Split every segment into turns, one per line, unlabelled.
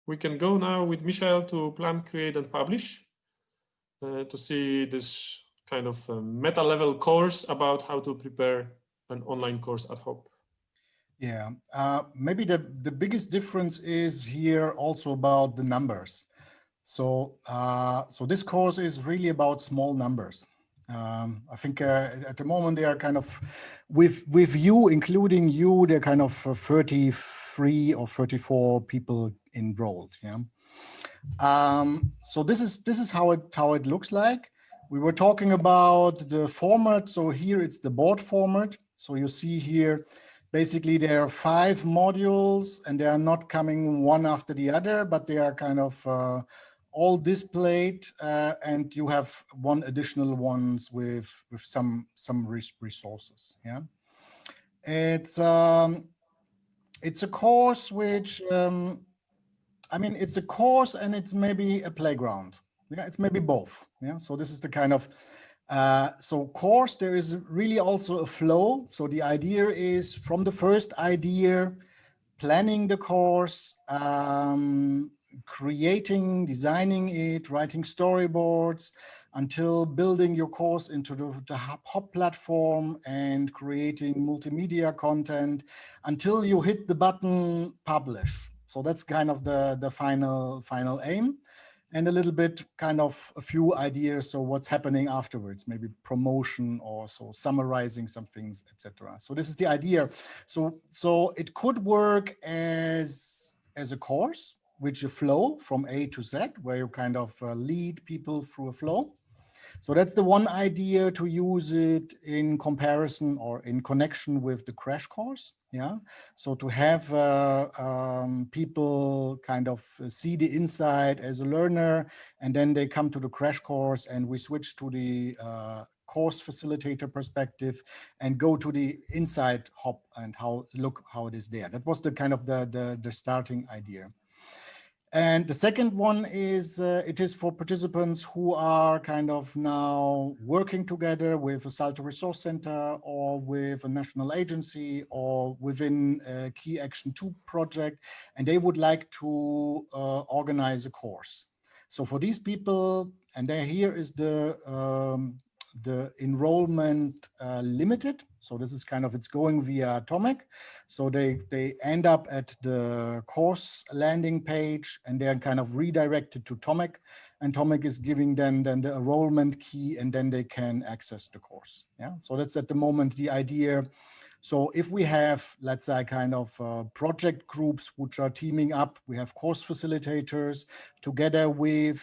we can go now with Michael to plan, create, and publish to see this kind of meta level course about how to prepare an online course at Hop.
Yeah, maybe the biggest difference is here also about the numbers. So, so this course is really about small numbers. I think at the moment they are kind of, with you, including you, they're kind of 33 or 34 people enrolled. Yeah. So this is how it looks like. We were talking about the format. So here it's the board format. So you see here, basically there are 5 modules and they are not coming one after the other, but they are kind of all displayed, and you have one additional ones with some resources. Yeah, it's a course which I mean, it's a course and it's maybe a playground. Yeah, it's maybe both. Yeah, so this is the kind of so course. There is really also a flow. So the idea is from the first idea, planning the course, creating, designing it, writing storyboards, until building your course into the Hop platform and creating multimedia content, until you hit the button publish. So that's kind of the final aim. And a little bit kind of a few ideas. So what's happening afterwards, maybe promotion or so summarizing some things, etc. So this is the idea. So it could work as a course, which you flow from A to Z, where you kind of lead people through a flow. So that's the one idea, to use it in comparison or in connection with the crash course. Yeah. So to have people kind of see the inside as a learner, and then they come to the crash course and we switch to the course facilitator perspective and go to the inside Hop and look how it is there. That was the kind of the starting idea. And the second one is, it is for participants who are kind of now working together with a Salto Resource Center or with a national agency or within a Key Action 2 project, and they would like to organize a course. So for these people, and here is the enrollment limited. So this is kind of, it's going via Tomek. So they end up at the course landing page and they're kind of redirected to Tomek, and Tomek is giving them then the enrollment key, and then they can access the course. Yeah, so that's at the moment the idea. So if we have, let's say, kind of project groups which are teaming up, we have course facilitators together with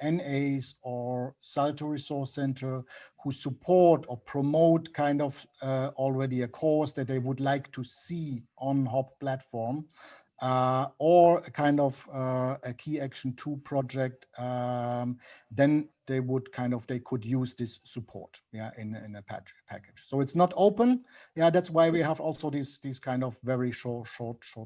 NAs or Salto Resource Center who support or promote kind of already a course that they would like to see on Hop platform, or a kind of a Key Action 2 project, then they would kind of, they could use this support, yeah, in a package. So it's not open. Yeah, that's why we have also these kind of very short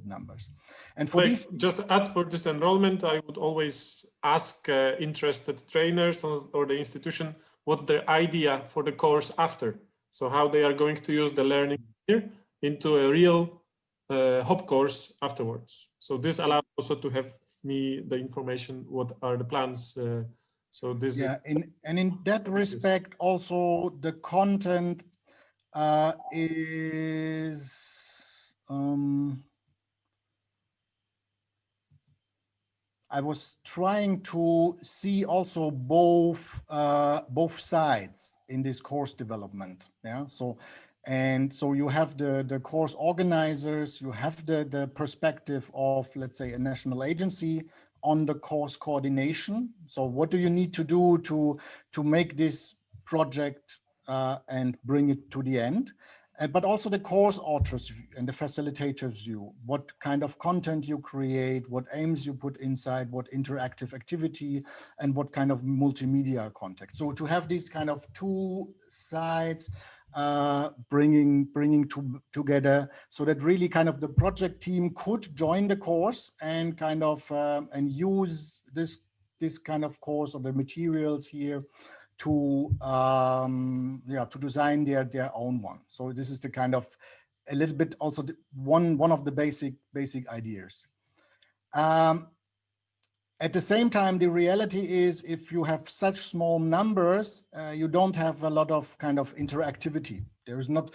numbers. And for these,
just add, for this enrollment, I would always ask interested trainers or the institution what's their idea for the course after. So how they are going to use the learning here into a real Hop course afterwards. So this allows also to have me the information, what are the plans. So this
and in that respect, also the content is I was trying to see also both sides in this course development. Yeah, so you have the course organizers, you have the perspective of, let's say, a national agency on the course coordination. So what do you need to do to make this project and bring it to the end? But also the course authors and the facilitators view, what kind of content you create, what aims you put inside, what interactive activity, and what kind of multimedia content. So to have these kind of two sides bringing together, so that really kind of the project team could join the course and kind of and use this kind of course or the materials here to to design their own one. So this is the kind of a little bit also one of the basic ideas. At the same time, the reality is if you have such small numbers, you don't have a lot of kind of interactivity. There is not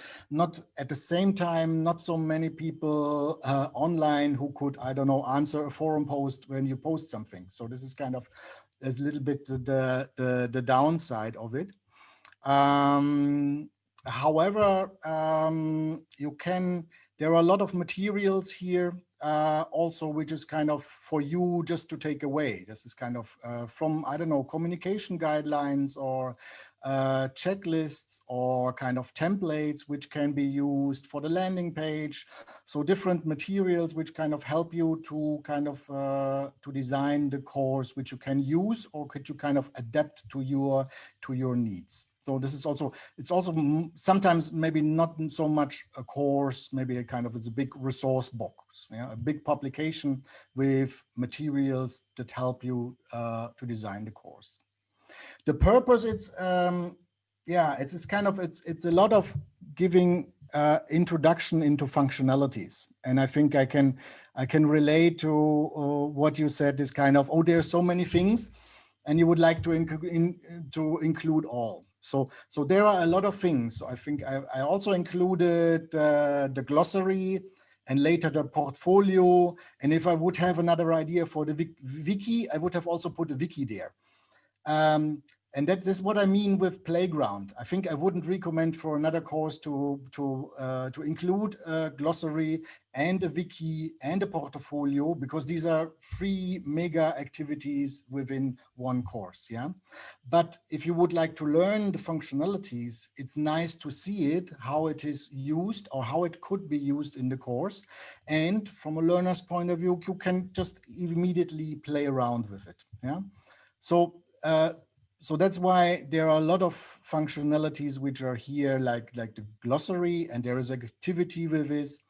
at the same time, not so many people online who could, I don't know, answer a forum post when you post something. So this is kind of a little bit the downside of it. However, there are a lot of materials here also, which is kind of for you just to take away. This is kind of from, I don't know, communication guidelines or checklists or kind of templates, which can be used for the landing page. So different materials, which kind of help you to kind of to design the course, which you can use or could you kind of adapt to your needs. So this is also, it's also sometimes maybe not so much a course, maybe a kind of, it's a big resource box, yeah? A big publication with materials that help you to design the course. The purpose, it's kind of, it's a lot of giving introduction into functionalities. And I think I can relate to what you said, is kind of, oh, there are so many things and you would like to include all. So there are a lot of things. So I think I also included the glossary and later the portfolio. And if I would have another idea for the wiki, I would have also put a wiki there. And that is what I mean with playground. I think I wouldn't recommend for another course to include a glossary and a wiki and a portfolio, because these are 3 mega activities within one course. Yeah. But if you would like to learn the functionalities, it's nice to see it, how it is used or how it could be used in the course. And from a learner's point of view, you can just immediately play around with it. Yeah. So that's why there are a lot of functionalities which are here, like the glossary, and there is activity with this,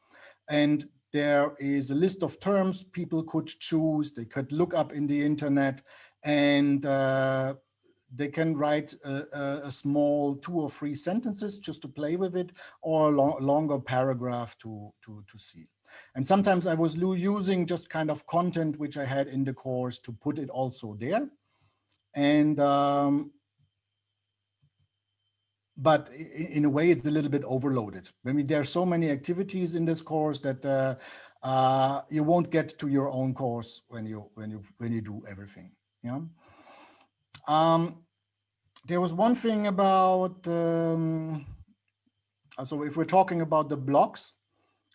and there is a list of terms people could choose. They could look up in the internet, and they can write a small 2 or 3 sentences just to play with it, or a longer paragraph to see. And sometimes I was using just kind of content which I had in the course to put it also there. And but in a way, it's a little bit overloaded. I mean, there are so many activities in this course that you won't get to your own course when you do everything. Yeah. There was one thing about so if we're talking about the blocks,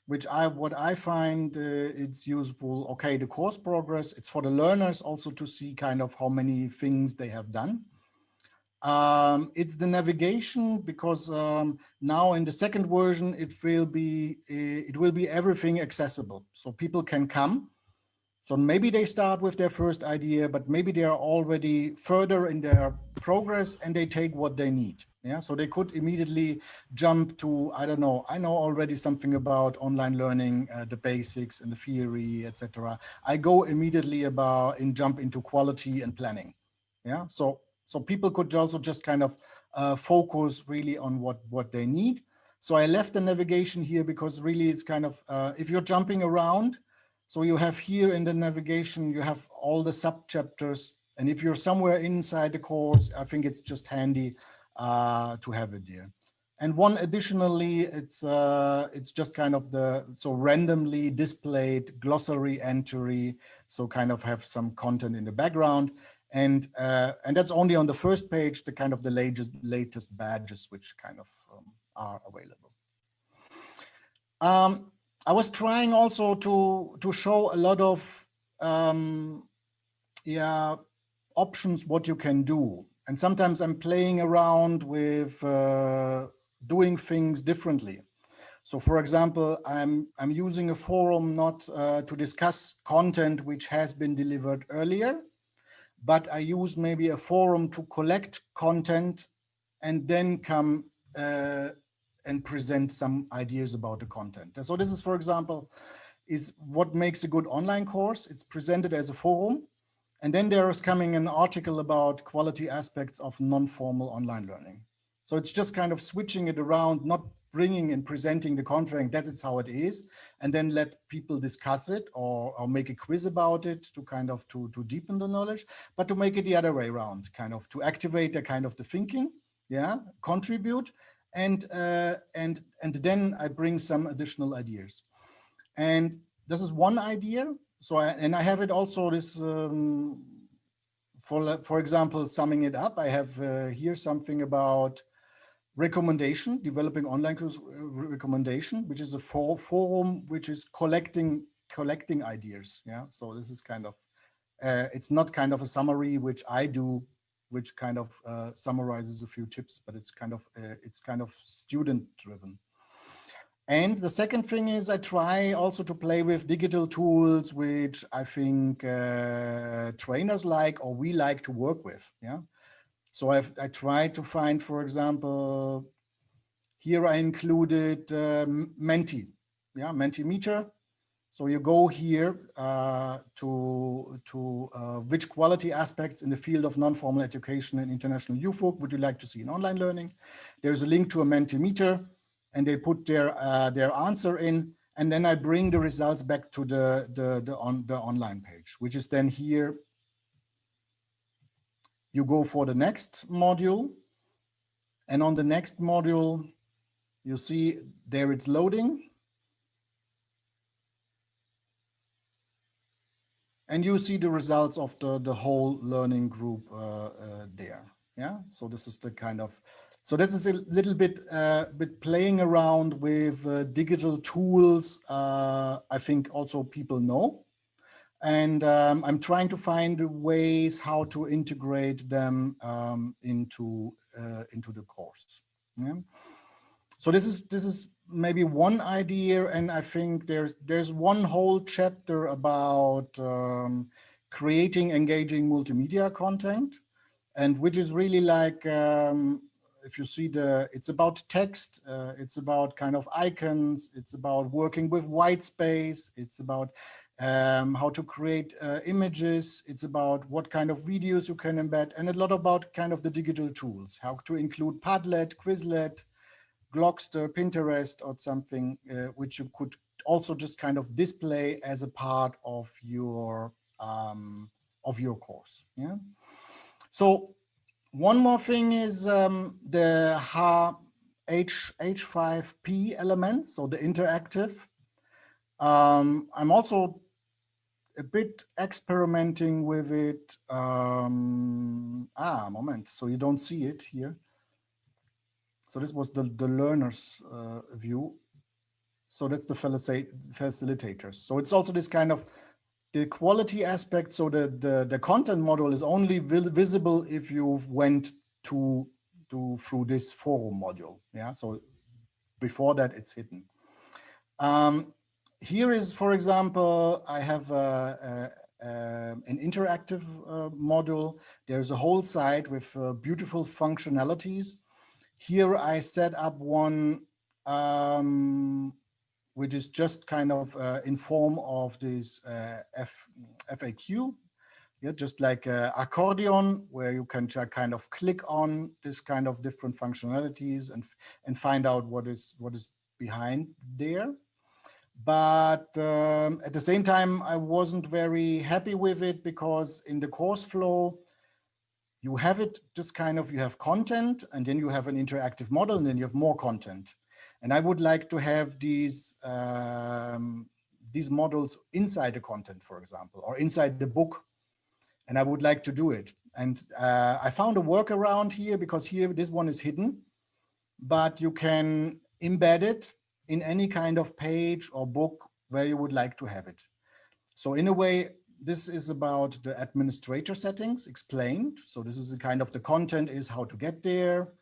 what I find it's useful. Okay, the course progress, it's for the learners also to see kind of how many things they have done. It's the navigation, because now in the second version, it will be everything accessible. So people can come. So maybe they start with their first idea, but maybe they are already further in their progress and they take what they need. Yeah, so they could immediately jump to, I don't know, I know already something about online learning, the basics and the theory, etc. I go immediately jump into quality and planning. Yeah, so people could also just kind of focus really on what they need. So I left the navigation here because really it's kind of, if you're jumping around, so you have here in the navigation, you have all the sub-chapters. And if you're somewhere inside the course, I think it's just handy to have it there. And one additionally, it's just kind of randomly displayed glossary entry. So kind of have some content in the background. And that's only on the first page, the latest badges, which kind of are available. I was trying also to show a lot of options what you can do, and sometimes I'm playing around with doing things differently. So, for example, I'm using a forum not to discuss content which has been delivered earlier, but I use maybe a forum to collect content and then come and present some ideas about the content. So this is, for example, is what makes a good online course. It's presented as a forum, and then there is coming an article about quality aspects of non-formal online learning. So it's just kind of switching it around, not bringing and presenting the content, that is how it is, and then let people discuss it or make a quiz about it to kind of to deepen the knowledge, but to make it the other way around, kind of to activate the kind of the thinking, yeah, contribute, and then I bring some additional ideas. And this is one idea. So I have it also this, for example, summing it up, I have here something about recommendation, developing online course recommendation, which is a forum which is collecting ideas. Yeah, so this is kind of, it's not kind of a summary which I do, which kind of summarizes a few tips, but it's kind of student driven. And the second thing is I try also to play with digital tools, which I think trainers like, or we like to work with. Yeah. So I try to find, for example, here I included Menti, yeah, Mentimeter. So you go here to which quality aspects in the field of non-formal education and international youth work would you like to see in online learning? There's a link to a Mentimeter, and they put their answer in, and then I bring the results back to the online page, which is then here. You go for the next module, and on the next module, you see there it's loading. And you see the results of the whole learning group there. Yeah, so this is the kind of, so this is a little bit playing around with digital tools. I think also people know, and I'm trying to find ways how to integrate them into the course. Yeah. So this is maybe one idea, and I think there's one whole chapter about creating engaging multimedia content, and which is really like, if you see it's about text, it's about kind of icons, it's about working with white space, it's about how to create images, it's about what kind of videos you can embed, and a lot about kind of the digital tools, how to include Padlet, Quizlet, Glogster, Pinterest, or something which you could also just kind of display as a part of your course. Yeah. So one more thing is the H5P elements, so the interactive. I'm also a bit experimenting with it. Moment. So you don't see it here. So this was the learner's view. So that's the facilitators. So it's also this kind of the quality aspect. So the content model is only visible if you've went through this forum module. Yeah. So before that, it's hidden. Here is, for example, I have an interactive module. There's a whole site with beautiful functionalities. Here I set up one which is just kind of in form of this FAQ, yeah, just like accordion, where you can kind of click on this kind of different functionalities and find out what is behind there. But at the same time, I wasn't very happy with it, because in the course flow, you have it just kind of, you have content, and then you have an interactive model, and then you have more content. And I would like to have these models inside the content, for example, or inside the book. And I would like to do it. And I found a workaround here, because here, this one is hidden, but you can embed it in any kind of page or book where you would like to have it. So in a way, this is about the administrator settings explained. So this is a kind of the content is how to get there,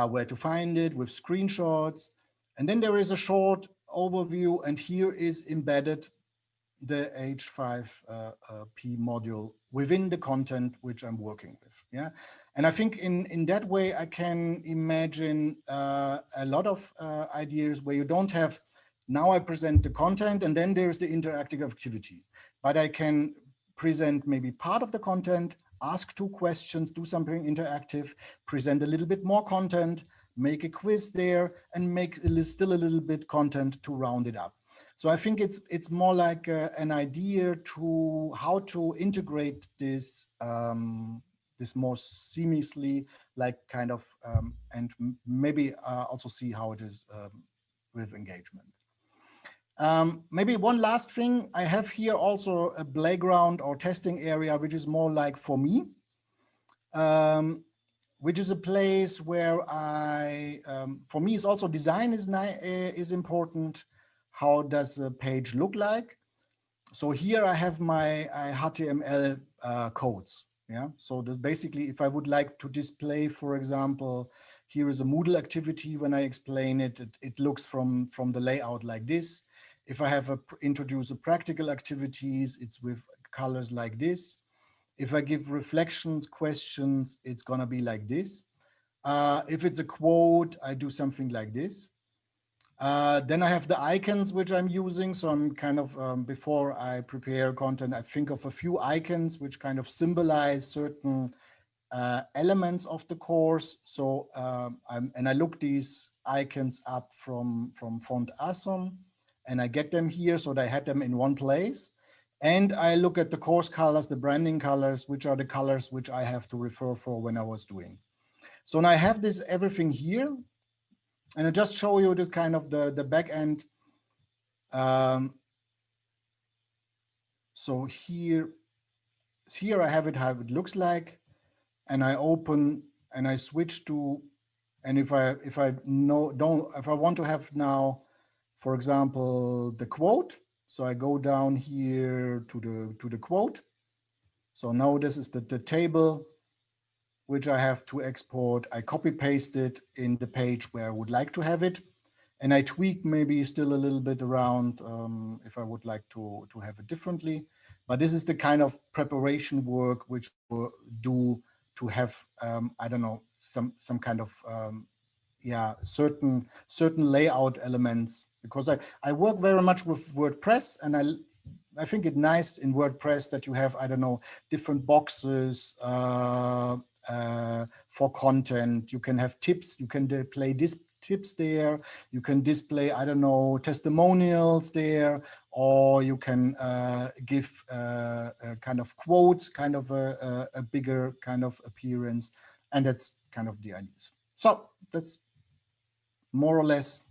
where to find it with screenshots. And then there is a short overview, and here is embedded the H5P module within the content which I'm working with. Yeah. And I think in that way, I can imagine a lot of ideas where you don't have, now I present the content and then there's the interactive activity, but I can present maybe part of the content ask 2 questions, do something interactive, present a little bit more content, make a quiz there, and make still a little bit content to round it up. So I think it's more like an idea to how to integrate this this more seamlessly, like kind of, and maybe also see how it is with engagement. Maybe one last thing, I have here also a playground or testing area, which is more like for me, which is a place where for me, is also design is important. How does a page look like? So here I have my HTML codes. Yeah. So basically, if I would like to display, for example, here is a Moodle activity. When I explain it, it looks from the layout like this. If I have introduce a practical activities, it's with colors like this. If I give reflections, questions, it's gonna be like this. If it's a quote, I do something like this. Then I have the icons which I'm using. So I'm kind of, before I prepare content, I think of a few icons which kind of symbolize certain elements of the course. So and I look these icons up from Font Awesome, and I get them here. So I had them in one place. And I look at the course colors, the branding colors, which are the colors which I have to refer for when I was doing. So now I have this everything here. And I just show you the kind of the back end. So here I have it how it looks like, and I open and I switch to, and if I want to have now, for example, the quote, so I go down here to the quote. So now this is the table which I have to export. I copy paste it in the page where I would like to have it. And I tweak maybe still a little bit around if I would like to have it differently. But this is the kind of preparation work which we do to have, I don't know, some kind of, yeah, certain layout elements, because I work very much with WordPress, and I think it's nice in WordPress that you have, I don't know, different boxes for content. You can have tips, you can display this tips there, you can display, I don't know, testimonials there, or you can give kind of quotes, kind of a bigger kind of appearance, and that's kind of the ideas. So that's more or less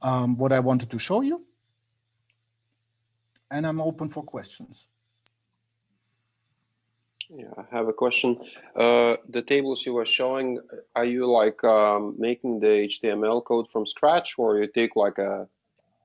what I wanted to show you, and I'm open for questions.
Yeah, I have a question. The tables you were showing, are you like making the HTML code from scratch, or you take like a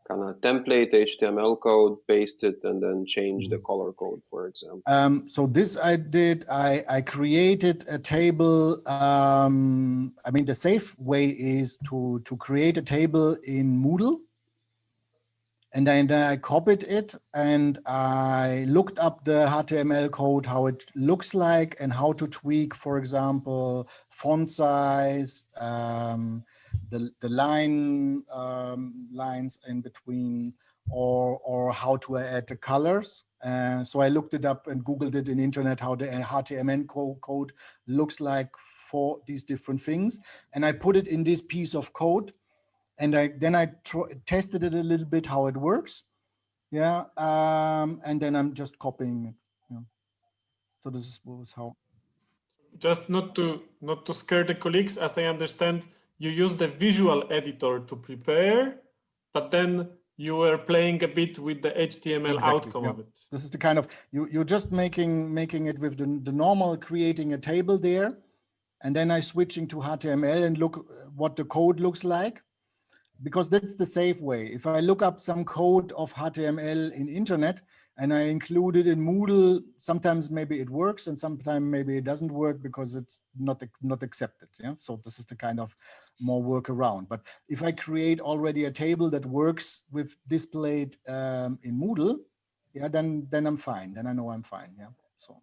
kind of template HTML code, paste it, and then change the color code, for example?
So this I did, I created a table. I mean, the safe way is to create a table in Moodle. And then I copied it and I looked up the HTML code, how it looks like, and how to tweak, for example, font size, the lines in between, or how to add the colors. So I looked it up and Googled it in internet, how the HTML code looks like for these different things. And I put it in this piece of code. And then I tested it a little bit how it works, yeah, and then I'm just copying it. Yeah. So this was how.
Just not to scare the colleagues, as I understand, you use the visual editor to prepare, but then you were playing a bit with the HTML outcome of it.
This is the kind of you're just making it with the normal, creating a table there, and then I switching to HTML and look what the code looks like. Because that's the safe way. If I look up some code of HTML in internet and I include it in Moodle, sometimes maybe it works and sometimes maybe it doesn't work because it's not accepted. Yeah. So this is the kind of more workaround. But if I create already a table that works with displayed in Moodle, yeah, then I'm fine. Then I know I'm fine. Yeah. So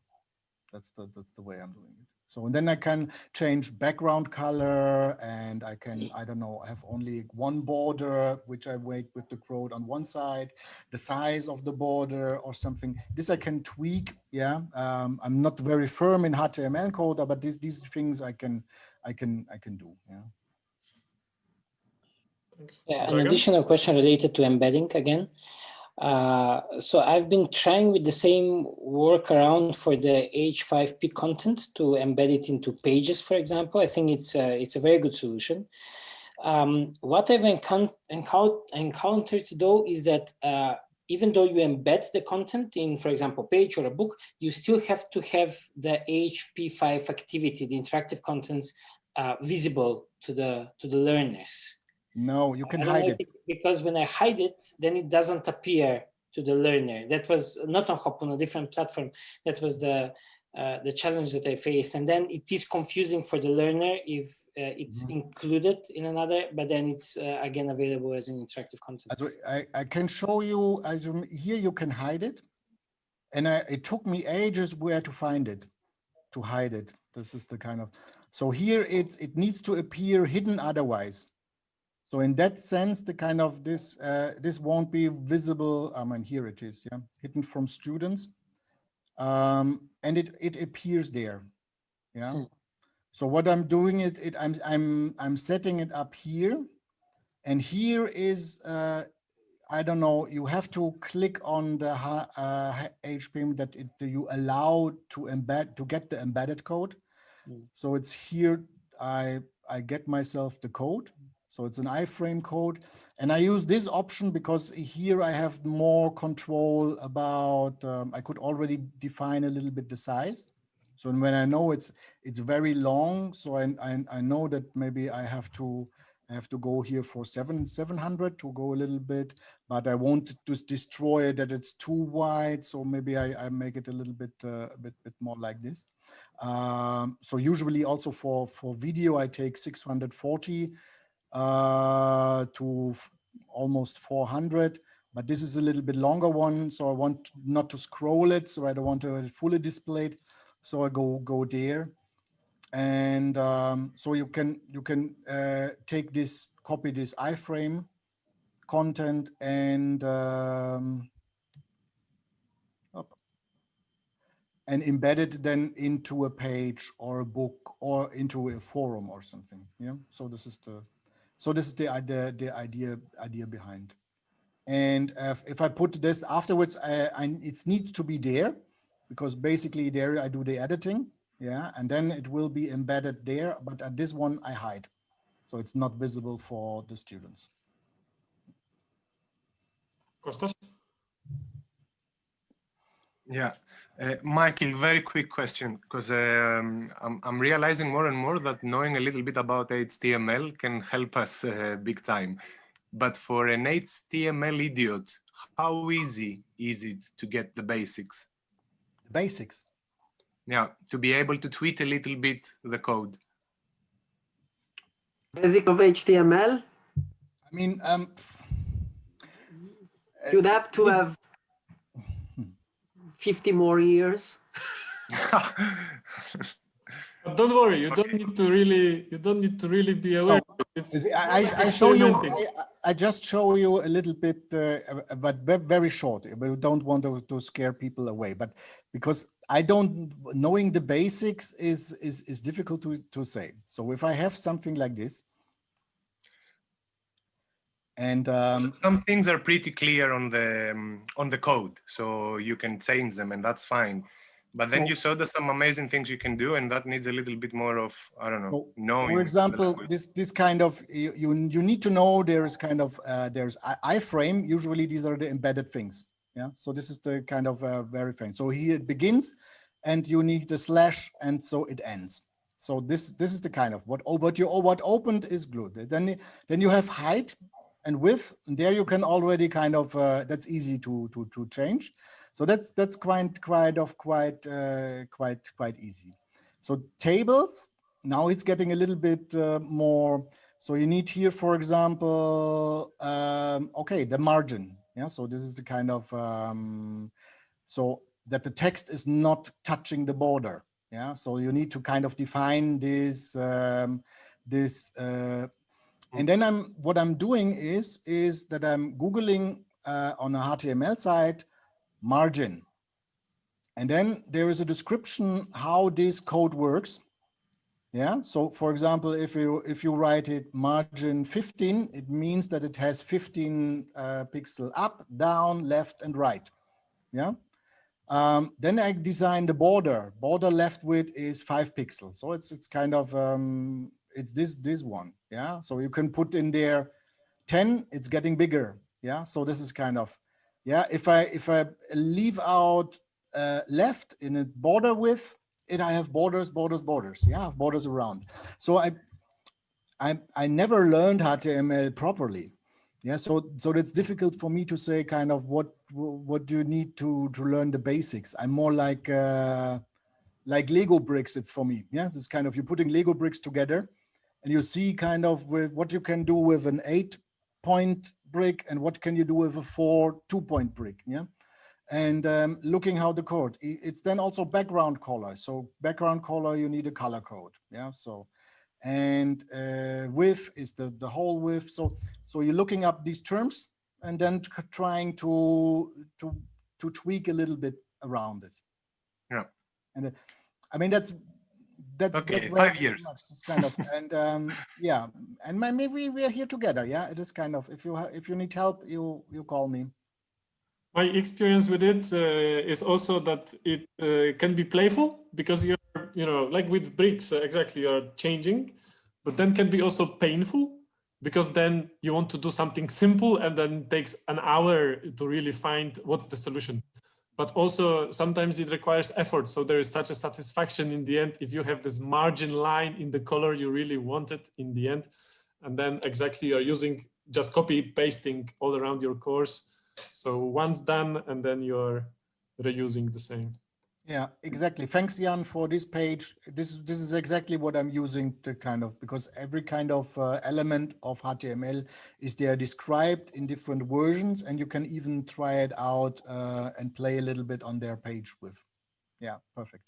that's the way I'm doing it. So and then I can change background color, and I can, I don't know, have only one border, which I make with the quote on one side, the size of the border or something. This I can tweak. Yeah, I'm not very firm in HTML code, but these things I can do. Yeah.
Thanks.
Yeah, an
Dragan?
additional question related to embedding again. So I've been trying with the same workaround for the H5P content to embed it into pages, for example. I think it's a very good solution. What I've encountered though is that even though you embed the content in, for example, page or a book, you still have to have the HP5 activity, the interactive contents, visible to the learners.
No, you can hide it.
Because when I hide it, then it doesn't appear to the learner. That was not on Hop, on a different platform. That was the challenge that I faced. And then it is confusing for the learner if it's included in another, but then it's again available as an interactive content.
Also, I can show you, here you can hide it. And it took me ages where to find it, to hide it. This is the kind of, so here it needs to appear hidden otherwise. So in that sense, the kind of this won't be visible. I mean, here it is, yeah, hidden from students, and it appears there, yeah. So what I'm doing I'm setting it up here, and here is I don't know. You have to click on the HPM that you allow to embed to get the embedded code. So it's here. I get myself the code. So it's an iframe code, and I use this option because here I have more control about, I could already define a little bit the size. So when I know it's very long, so I know that maybe I have to go here for 700 to go a little bit, but I won't just destroy it that it's too wide. So maybe I make it a little bit bit more like this. So usually also for video, I take 640 to almost 400, but this is a little bit longer one, so I want not to scroll it, so I don't want to have it fully displayed, so I go there. And so you can take this, copy this iframe content and embed it then into a page or a book or into a forum or something. Yeah, so this is the idea behind. And if I put this afterwards, it needs to be there, because basically there I do the editing, yeah, and then it will be embedded there. But at this one I hide, so it's not visible for the students.
Kostas?
Yeah, Michael, very quick question, because I'm realizing more and more that knowing a little bit about HTML can help us big time. But for an HTML idiot, how easy is it to get the basics?
The basics?
Yeah, to be able to tweak a little bit the code.
Basic of HTML?
I mean,
you'd have to have 50 more years.
But don't worry, you don't need to really be aware.
I show you. I just show you a little bit, but very short. We don't want to scare people away. But because I don't, knowing the basics is difficult to say. So if I have something like this, and
some things are pretty clear on the code, so you can change them, and that's fine. But then you saw there's some amazing things you can do, and that needs a little bit more of, I don't know, knowing.
For example, this kind of, you need to know there's kind of, there's iframe, usually these are the embedded things. Yeah, so this is the kind of very famous. So here it begins, and you need the slash, and so it ends. So this is the kind of what opened is glued. Then you have height and width, and there you can already kind of, that's easy to change. So that's quite easy. So tables, now it's getting a little bit more. So you need here, for example, okay, the margin. Yeah, so this is the kind of, so that the text is not touching the border. Yeah, so you need to kind of define this, and then what I'm doing is that I'm Googling on a HTML site margin. And then there is a description how this code works. Yeah, so for example, if you write it margin 15, it means that it has 15 pixel up, down, left, and right. Yeah. Then I design the border. Border left width is 5 pixels. So it's kind of it's this one. Yeah. So you can put in there 10. It's getting bigger. Yeah. So this is kind of, yeah. If I leave out left in a border width, I have borders. Yeah, borders around. So I never learned HTML properly. Yeah, so it's difficult for me to say kind of what do you need to learn the basics. I'm more like Lego bricks. It's for me. Yeah, it's kind of you're putting Lego bricks together, and you see kind of what you can do with an 8-point brick and what can you do with a 4 2-point brick. Yeah. And looking how the code, it's then also background color. So background color, you need a color code. Yeah. So, and width is the whole width. So you're looking up these terms and then trying to tweak a little bit around it.
Yeah.
And I mean, that's
okay,
very
5 years.
much this kind of, and yeah, and maybe we are here together. Yeah. It is kind of, if you need help, you call me.
My experience with it is also that it can be playful because you're, like with bricks, exactly, you're changing, but then can be also painful because then you want to do something simple and then it takes an hour to really find what's the solution. But also sometimes it requires effort. So there is such a satisfaction in the end if you have this margin line in the color you really wanted in the end. And then exactly you're using just copy pasting all around your course. So once done, and then you're reusing the same.
Yeah, exactly. Thanks, Jan, for this page. This is exactly what I'm using to kind of, because every kind of element of HTML is there described in different versions, and you can even try it out and play a little bit on their page with. Yeah, perfect.